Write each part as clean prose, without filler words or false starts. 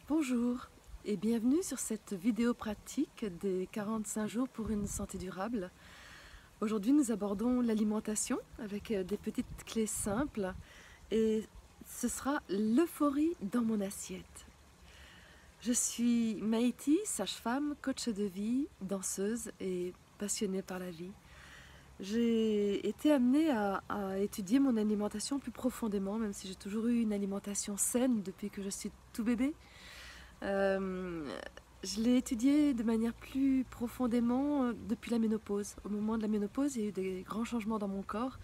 Bonjour et bienvenue sur cette vidéo pratique des 45 jours pour une santé durable. Aujourd'hui nous abordons l'alimentation avec des petites clés simples et ce sera l'euphorie dans mon assiette. Je suis Maïti, sage-femme, coach de vie, danseuse et passionnée par la vie. J'ai été amenée à étudier mon alimentation plus profondément, même si j'ai toujours eu une alimentation saine depuis que je suis tout bébé. Je l'ai étudié de manière plus profondément depuis la ménopause. Au moment de la ménopause, il y a eu des grands changements dans mon corps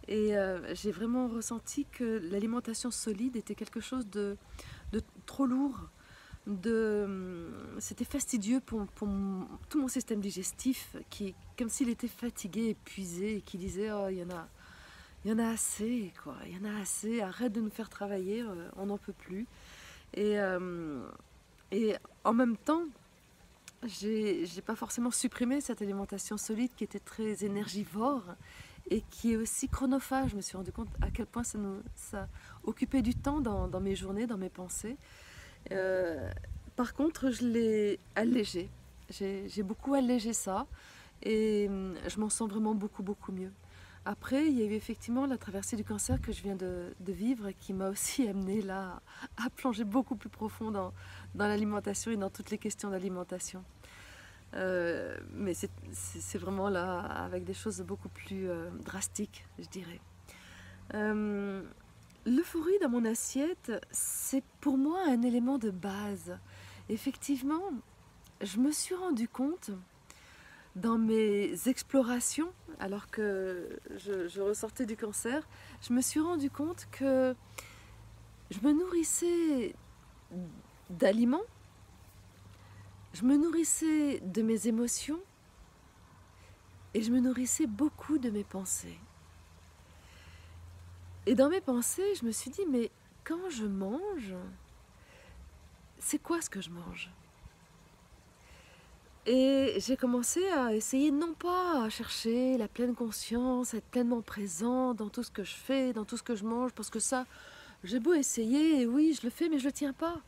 et j'ai vraiment ressenti que l'alimentation solide était quelque chose de trop lourd. C'était fastidieux pour tout mon système digestif, comme s'il était fatigué, épuisé, et qui disait oh, il y en a assez, quoi. Il y en a assez, arrête de nous faire travailler, on n'en peut plus. Et, euh, et en même temps, j'ai pas forcément supprimé cette alimentation solide qui était très énergivore et qui est aussi chronophage. Je me suis rendu compte à quel point ça occupait du temps dans mes journées, dans mes pensées. Euh, Par contre, je l'ai allégé. J'ai beaucoup allégé ça et je m'en sens vraiment beaucoup mieux. Après, il y a eu effectivement la traversée du cancer que je viens de vivre et qui m'a aussi amené là à plonger beaucoup plus profond dans l'alimentation et dans toutes les questions d'alimentation. Mais c'est vraiment là avec des choses beaucoup plus drastiques, je dirais. Euh, L'euphorie dans mon assiette, c'est pour moi un élément de base. Effectivement, je me suis rendu compte dans mes explorations, alors que je ressortais du cancer, je me suis rendu compte que je me nourrissais d'aliments, je me nourrissais de mes émotions et je me nourrissais beaucoup de mes pensées. Et dans mes pensées, je me suis dit, mais quand je mange, c'est quoi ce que je mange ? Et j'ai commencé à essayer non pas à chercher la pleine conscience, à être pleinement présent dans tout ce que je fais, dans tout ce que je mange, parce que ça, j'ai beau essayer, et oui, je le fais, mais je le tiens pas.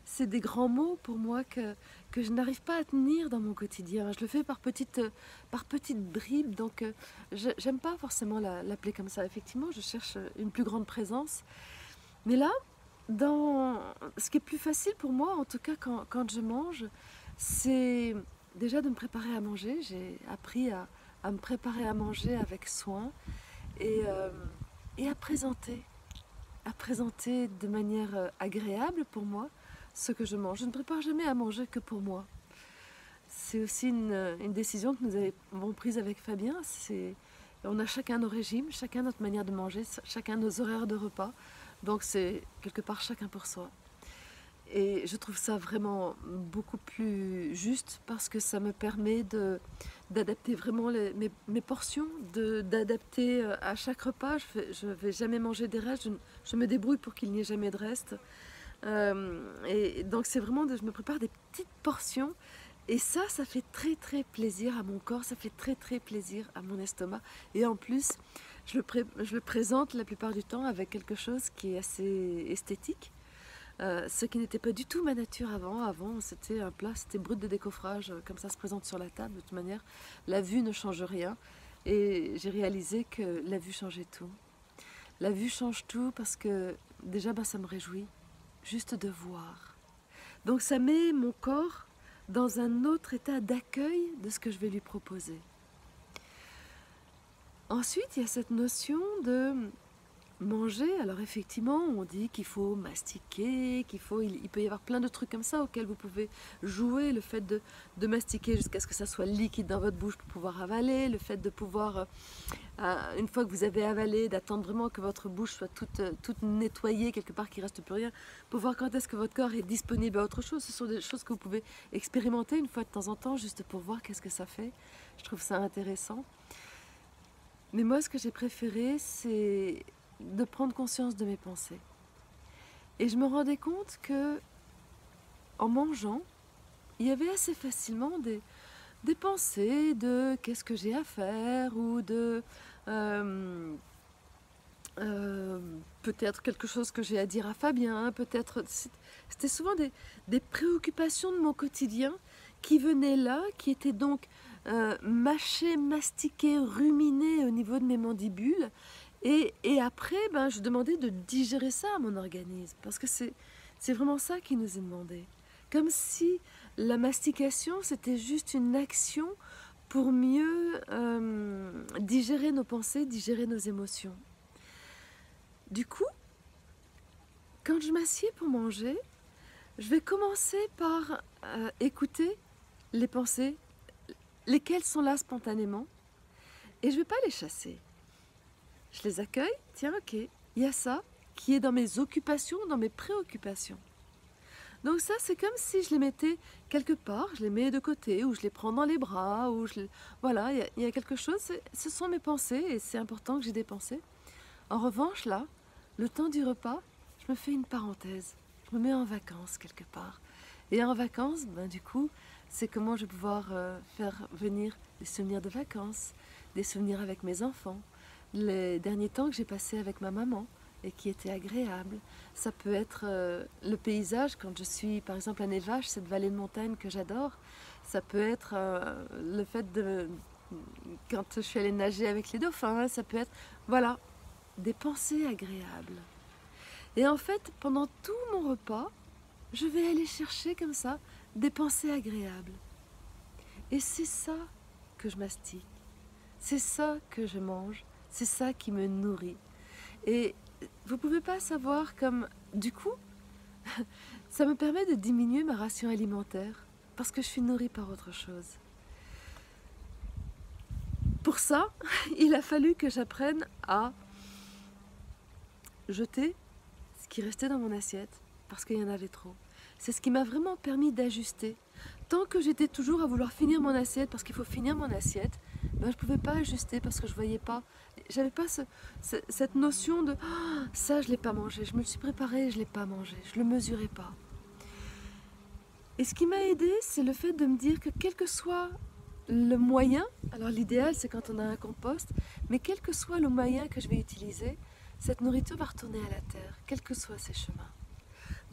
C'est des grands mots pour moi que je n'arrive pas à tenir dans mon quotidien. Je le fais par petites bribes, donc j'aime pas forcément l'appeler comme ça. Effectivement, je cherche une plus grande présence. Mais là, ce qui est plus facile pour moi, en tout cas quand je mange, c'est déjà de me préparer à manger. J'ai appris à me préparer à manger avec soin et, euh, et à présenter de manière agréable pour moi ce que je mange. Je ne prépare jamais à manger que pour moi. C'est aussi une décision que nous avons prise avec Fabien. On a chacun nos régimes, chacun notre manière de manger, chacun nos horaires de repas. Donc c'est quelque part chacun pour soi. Et je trouve ça vraiment beaucoup plus juste parce que ça me permet d'adapter vraiment mes portions, d'adapter à chaque repas. Je ne vais jamais manger des restes, je me débrouille pour qu'il n'y ait jamais de restes. Et donc c'est vraiment, je me prépare des petites portions et ça fait très plaisir à mon corps, ça fait très plaisir à mon estomac. Et en plus, je le présente la plupart du temps avec quelque chose qui est assez esthétique. Ce qui n'était pas du tout ma nature avant. Avant, c'était un plat, c'était brut de décoffrage, comme ça se présente sur la table. De toute manière, la vue ne change rien. Et j'ai réalisé que la vue changeait tout. La vue change tout parce que déjà, ça me réjouit juste de voir. Donc ça met mon corps dans un autre état d'accueil de ce que je vais lui proposer. Ensuite, il y a cette notion de manger. Alors effectivement, on dit qu'il faut mastiquer, il peut y avoir plein de trucs comme ça auxquels vous pouvez jouer. Le fait de mastiquer jusqu'à ce que ça soit liquide dans votre bouche pour pouvoir avaler. Le fait de pouvoir, une fois que vous avez avalé, d'attendre vraiment que votre bouche soit toute nettoyée, quelque part qu'il ne reste plus rien, pour voir quand est-ce que votre corps est disponible à autre chose. Ce sont des choses que vous pouvez expérimenter une fois de temps en temps, juste pour voir qu'est-ce que ça fait. Je trouve ça intéressant. Mais moi, ce que j'ai préféré, c'est de prendre conscience de mes pensées. Et je me rendais compte que, en mangeant, il y avait assez facilement des pensées de qu'est-ce que j'ai à faire ou euh, peut-être quelque chose que j'ai à dire à Fabien, peut-être... C'était souvent des préoccupations de mon quotidien qui venaient là, qui étaient donc mâchées, mastiquées, ruminées au niveau de mes mandibules. Et après, ben, je demandais de digérer ça à mon organisme, parce que c'est vraiment ça qui nous est demandé. Comme si la mastication, c'était juste une action pour mieux digérer nos pensées, digérer nos émotions. Du coup, quand je m'assieds pour manger, je vais commencer par écouter les pensées, lesquelles sont là spontanément, et je ne vais pas les chasser. Je les accueille, tiens, ok, il y a ça qui est dans mes occupations, dans mes préoccupations. Donc ça, c'est comme si je les mettais quelque part, je les mets de côté, ou je les prends dans les bras, voilà, il y a quelque chose, ce sont mes pensées, et c'est important que j'ai des pensées. En revanche, là, le temps du repas, je me fais une parenthèse, je me mets en vacances quelque part. Et en vacances, ben, du coup, c'est comment je vais pouvoir faire venir des souvenirs de vacances, des souvenirs avec mes enfants, les derniers temps que j'ai passés avec ma maman et qui étaient agréables. Ça peut être le paysage quand je suis par exemple à Nevache, cette vallée de montagne que j'adore. Ça peut être le fait de quand je suis allée nager avec les dauphins. Ça peut être voilà des pensées agréables. Et en fait, pendant tout mon repas, je vais aller chercher comme ça des pensées agréables. Et c'est ça que je mastique. C'est ça que je mange. C'est ça qui me nourrit. Et vous ne pouvez pas savoir comme, du coup, ça me permet de diminuer ma ration alimentaire parce que je suis nourrie par autre chose. Pour ça, il a fallu que j'apprenne à jeter ce qui restait dans mon assiette parce qu'il y en avait trop. C'est ce qui m'a vraiment permis d'ajuster. Tant que j'étais toujours à vouloir finir mon assiette parce qu'il faut finir mon assiette, ben, je ne pouvais pas ajuster parce que je ne voyais pas. J'avais pas cette notion de oh, ça je ne l'ai pas mangé, je me le suis préparé et je ne l'ai pas mangé, je ne le mesurais pas. Et ce qui m'a aidé, c'est le fait de me dire que quel que soit le moyen, alors l'idéal c'est quand on a un compost, mais quel que soit le moyen que je vais utiliser, cette nourriture va retourner à la terre, quels que soient ses chemins.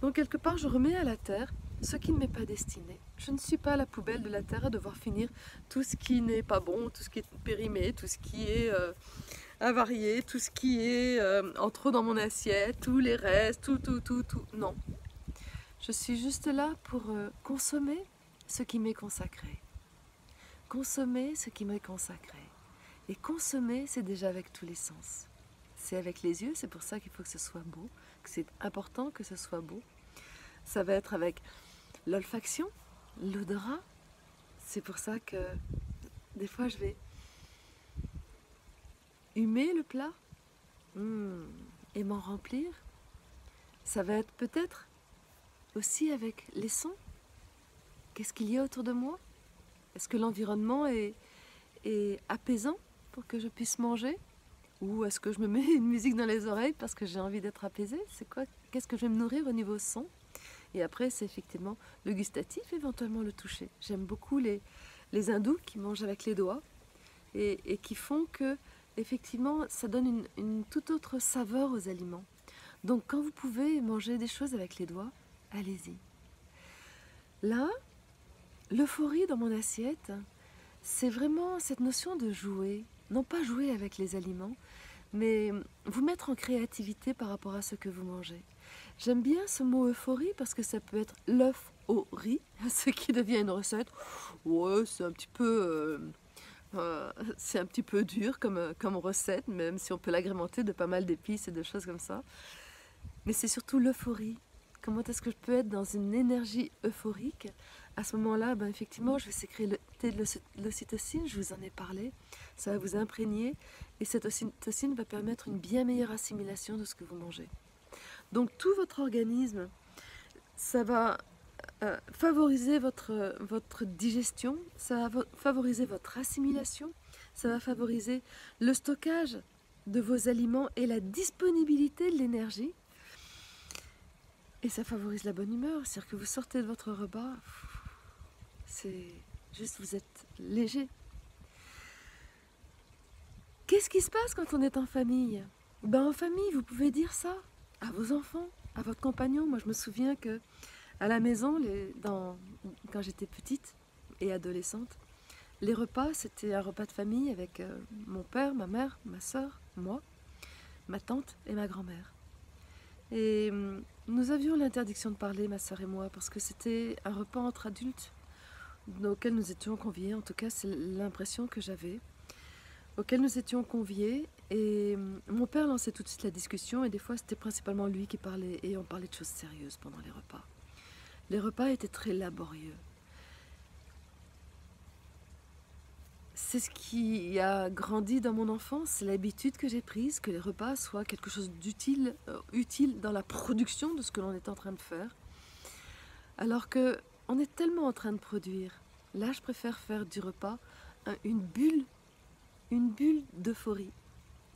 Donc quelque part, je remets à la terre ce qui ne m'est pas destiné. Je ne suis pas à la poubelle de la terre à devoir finir tout ce qui n'est pas bon, tout ce qui est périmé, tout ce qui est avarié, tout ce qui est en trop dans mon assiette, tous les restes, tout. Non. Je suis juste là pour consommer ce qui m'est consacré. Consommer ce qui m'est consacré. Et consommer, c'est déjà avec tous les sens. C'est avec les yeux, c'est pour ça qu'il faut que ce soit beau, que c'est important que ce soit beau. Ça va être avec l'olfaction, l'odorat. C'est pour ça que des fois je vais humer le plat et m'en remplir. Ça va être peut-être aussi avec les sons. Qu'est-ce qu'il y a autour de moi? Est-ce que l'environnement est apaisant pour que je puisse manger? Ou est-ce que je me mets une musique dans les oreilles parce que j'ai envie d'être apaisée? C'est quoi? Qu'est-ce que je vais me nourrir au niveau son? Et après, c'est effectivement le gustatif, éventuellement le toucher. J'aime beaucoup les hindous qui mangent avec les doigts et qui font que, effectivement, ça donne une toute autre saveur aux aliments. Donc, quand vous pouvez manger des choses avec les doigts, allez-y. Là, l'euphorie dans mon assiette, c'est vraiment cette notion de jouer. Non pas jouer avec les aliments, mais vous mettre en créativité par rapport à ce que vous mangez. J'aime bien ce mot euphorie parce que ça peut être l'œuf au riz, ce qui devient une recette. Ouais, c'est un petit peu dur comme recette, même si on peut l'agrémenter de pas mal d'épices et de choses comme ça. Mais c'est surtout l'euphorie. Comment est-ce que je peux être dans une énergie euphorique? À ce moment-là, ben effectivement, je vais sécréter le thé de l'ocytocine, je vous en ai parlé. Ça va vous imprégner et cette ocytocine va permettre une bien meilleure assimilation de ce que vous mangez. Donc tout votre organisme, ça va favoriser votre digestion, ça va favoriser votre assimilation, ça va favoriser le stockage de vos aliments et la disponibilité de l'énergie. Et ça favorise la bonne humeur, c'est-à-dire que vous sortez de votre repas, c'est juste vous êtes léger. Qu'est-ce qui se passe quand on est en famille? Ben, en famille, vous pouvez dire ça à vos enfants, à votre compagnon. Moi, je me souviens que à la maison, quand j'étais petite et adolescente, les repas, c'était un repas de famille avec mon père, ma mère, ma soeur, moi, ma tante et ma grand-mère. Et nous avions l'interdiction de parler, ma soeur et moi, parce que c'était un repas entre adultes auquel nous étions conviés. En tout cas, c'est l'impression que j'avais, auquel nous étions conviés. Et mon père lançait tout de suite la discussion, et des fois, c'était principalement lui qui parlait, et on parlait de choses sérieuses pendant les repas. Les repas étaient très laborieux. C'est ce qui a grandi dans mon enfance, c'est l'habitude que j'ai prise que les repas soient quelque chose d'utile, utile dans la production de ce que l'on est en train de faire. Alors que on est tellement en train de produire. Là, je préfère faire du repas une bulle d'euphorie,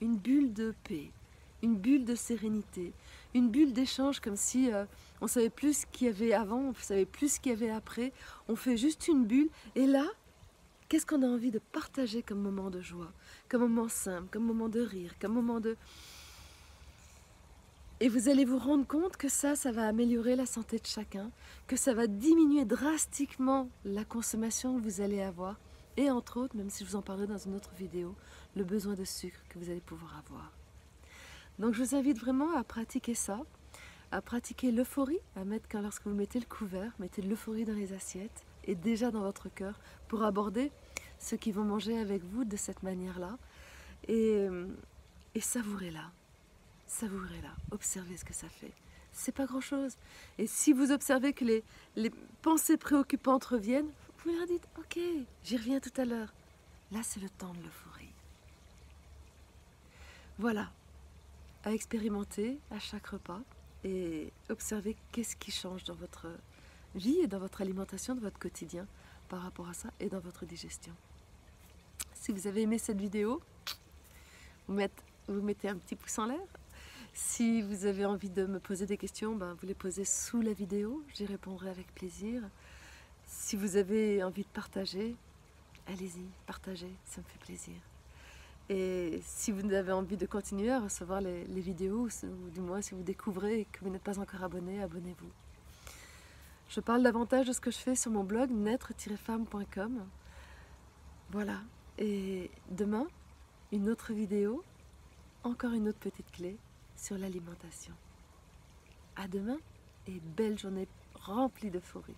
une bulle de paix, une bulle de sérénité, une bulle d'échange comme si on savait plus ce qu'il y avait avant, on savait plus ce qu'il y avait après. On fait juste une bulle et là, qu'est-ce qu'on a envie de partager comme moment de joie, comme moment simple, comme moment de rire, comme moment de... Et vous allez vous rendre compte que ça va améliorer la santé de chacun, que ça va diminuer drastiquement la consommation que vous allez avoir, et entre autres, même si je vous en parlerai dans une autre vidéo, le besoin de sucre que vous allez pouvoir avoir. Donc je vous invite vraiment à pratiquer ça, à pratiquer l'euphorie, à mettre quand lorsque vous mettez le couvert, mettez de l'euphorie dans les assiettes, et déjà dans votre cœur, pour aborder ceux qui vont manger avec vous de cette manière-là, et, et savourez-la. Savourez-la, observez ce que ça fait. C'est pas grand-chose. Et si vous observez que les pensées préoccupantes reviennent, vous leur dites « Ok, j'y reviens tout à l'heure ». Là, c'est le temps de l'euphorie. Voilà, à expérimenter à chaque repas et observer qu'est-ce qui change dans votre vie et dans votre alimentation, dans votre quotidien par rapport à ça et dans votre digestion. Si vous avez aimé cette vidéo, vous mettez un petit pouce en l'air. Si vous avez envie de me poser des questions, vous les posez sous la vidéo, j'y répondrai avec plaisir. Si vous avez envie de partager, allez-y, partagez, ça me fait plaisir. Et si vous avez envie de continuer à recevoir les vidéos, ou du moins si vous découvrez et que vous n'êtes pas encore abonné, abonnez-vous. Je parle davantage de ce que je fais sur mon blog naître-femme.com. Voilà, et demain, une autre vidéo, encore une autre petite clé sur l'alimentation. À demain et belle journée remplie d'euphorie.